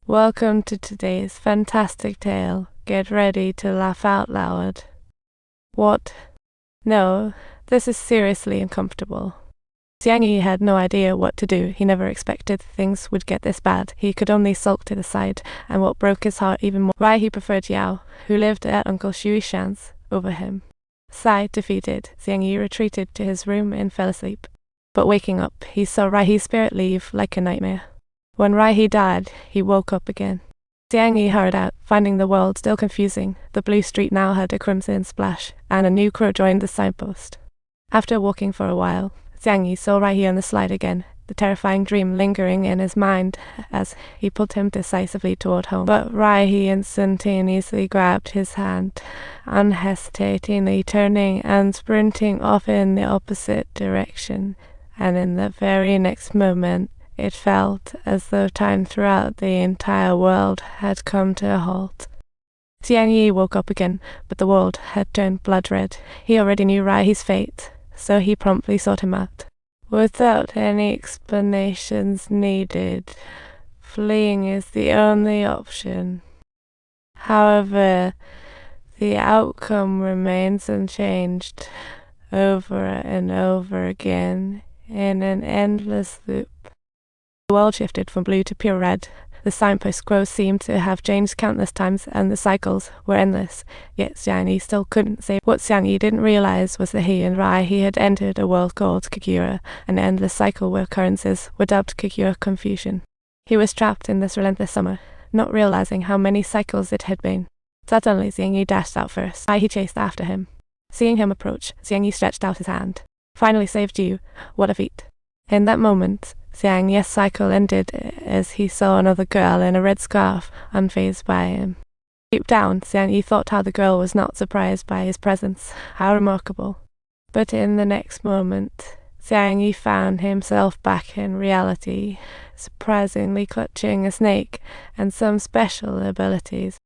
Welcome to today's fantastic tale. Get ready to laugh out loud. What? No, this is seriously uncomfortable. Xiangyi had no idea what to do. He never expected things would get this bad. He could only sulk to the side, and what broke his heart even more, why he preferred Yao, who lived at Uncle Shuishan's, over him. Sighed defeated, Xiangyi retreated to his room and fell asleep. But waking up, he saw Raihi's spirit leave like a nightmare. When Raihi died, he woke up again. Xiangyi hurried out, finding the world still confusing. The blue street now had a crimson splash, and a new crow joined the signpost. After walking for a while, Xiangyi saw Raihi on the slide again, the terrifying dream lingering in his mind as he pulled him decisively toward home. But Raihi instantaneously grabbed his hand, unhesitatingly turning and sprinting off in the opposite direction, and in the very next moment, it felt as though time throughout the entire world had come to a halt. Xiangyi woke up again, but the world had turned blood red. He already knew Raihi's fate, so he promptly sought him out. Without any explanations needed, fleeing is the only option. However, the outcome remains unchanged, over and over again, in an endless loop. The world shifted from blue to pure red. The signpost crows seemed to have changed countless times, and the cycles were endless. Yet Xiangyi still couldn't say. What Xiangyi didn't realize was that he and Raihi had entered a world called Kagerou, an endless cycle where occurrences were dubbed Kagerou confusion. He was trapped in this relentless summer, not realizing how many cycles it had been. Suddenly Xiangyi dashed out first. Raihi chased after him. Seeing him approach, Xiangyi stretched out his hand. Finally saved you. What a feat. In that moment, Xiangyi's cycle ended as he saw another girl in a red scarf, unfazed by him. Deep down, Xiangyi thought how the girl was not surprised by his presence. How remarkable. But in the next moment, Xiangyi found himself back in reality, surprisingly clutching a snake and some special abilities.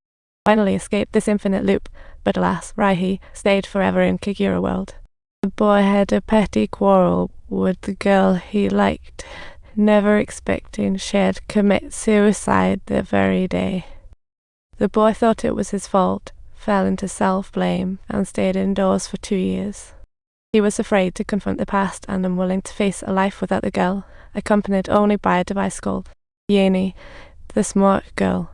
Finally escaped this infinite loop, but alas, Raihi stayed forever in Kagerou world. The boy had a petty quarrel with the girl he liked, never expecting she'd commit suicide the very day. The boy thought it was his fault, fell into self-blame, and stayed indoors for 2 years. He was afraid to confront the past and unwilling to face a life without the girl, accompanied only by a device called Yeni, the smart girl.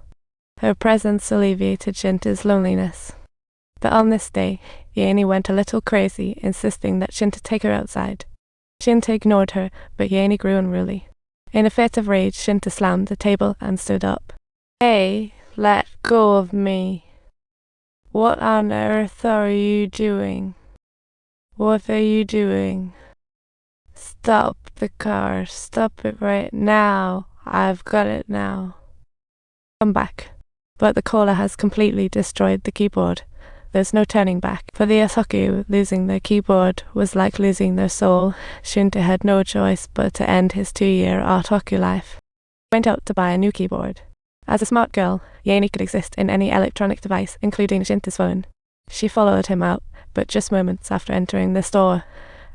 Her presence alleviated Shinta's loneliness. But on this day, Yeni went a little crazy, insisting that Shinta take her outside. Shinta ignored her, but Yeni grew unruly. In a fit of rage, Shinta slammed the table and stood up. Hey, let go of me. What on earth are you doing? What are you doing? Stop the car. Stop it right now. I've got it now. Come back. But the caller has completely destroyed the keyboard. There's no turning back. For the Otaku, losing their keyboard was like losing their soul. Shinta had no choice but to end his 2-year Otaku life. He went out to buy a new keyboard. As a smart girl, Yeni could exist in any electronic device, including Shinta's phone. She followed him out, but just moments after entering the store,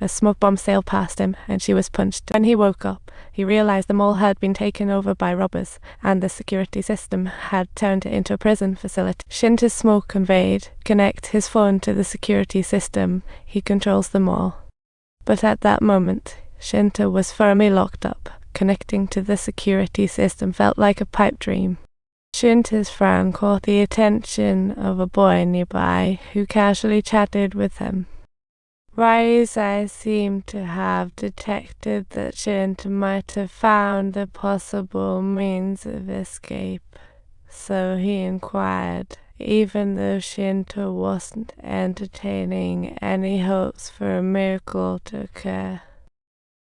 a smoke bomb sailed past him, and she was punched. When he woke up, he realized the mall had been taken over by robbers, and the security system had turned it into a prison facility. Shinta's smoke conveyed, connect his phone to the security system. He controls them all. But at that moment, Shinta was firmly locked up. Connecting to the security system felt like a pipe dream. Shinta's frown caught the attention of a boy nearby, who casually chatted with him. Rai's eyes seemed to have detected that Shinta might have found a possible means of escape, so he inquired, even though Shinta wasn't entertaining any hopes for a miracle to occur.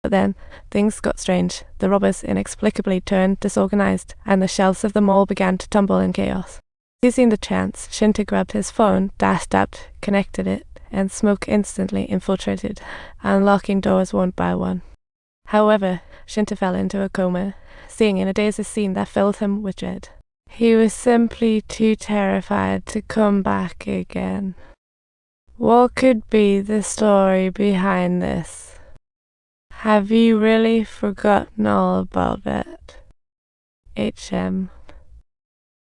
But then, things got strange. The robbers inexplicably turned disorganized, and the shelves of the mall began to tumble in chaos. Seizing the chance, Shinta grabbed his phone, dashed up, connected it, and smoke instantly infiltrated, unlocking doors one by one. However, Shinta fell into a coma, seeing in a Daze scene that filled him with dread. He was simply too terrified to come back again. What could be the story behind this? Have you really forgotten all about it? HM.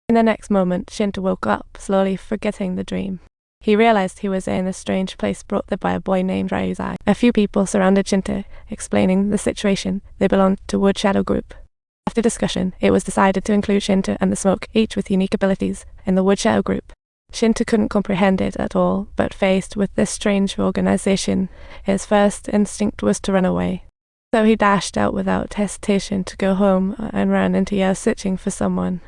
In the next moment, Shinta woke up, slowly forgetting the dream. He realized he was in a strange place brought there by a boy named Ryuzai. A few people surrounded Shinta, explaining the situation. They belonged to Wood Shadow Group. After discussion, it was decided to include Shinta and the Smoke, each with unique abilities, in the Wood Shadow Group. Shinta couldn't comprehend it at all, but faced with this strange organization, his first instinct was to run away. So he dashed out without hesitation to go home and ran into Yao searching for someone.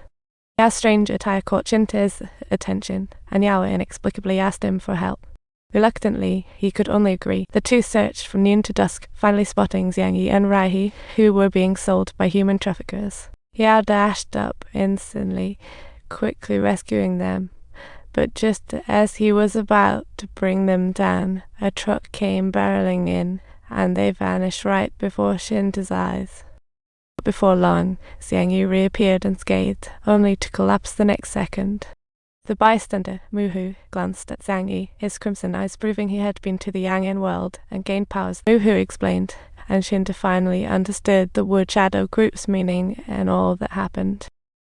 Yao's strange attire caught Shinta's attention, and Yao inexplicably asked him for help. Reluctantly, he could only agree. The two searched from noon to dusk, finally spotting Xiangyi and Raihi, who were being sold by human traffickers. Yao dashed up instantly, quickly rescuing them. But just as he was about to bring them down, a truck came barreling in, and they vanished right before Shinta's eyes. Before long, Xiangyu reappeared unscathed, only to collapse the next second. The bystander, Muhu, glanced at Xiangyi, his crimson eyes proving he had been to the Yangyan world and gained powers. Muhu explained, and Shinta finally understood the Wood Shadow Group's meaning and all that happened.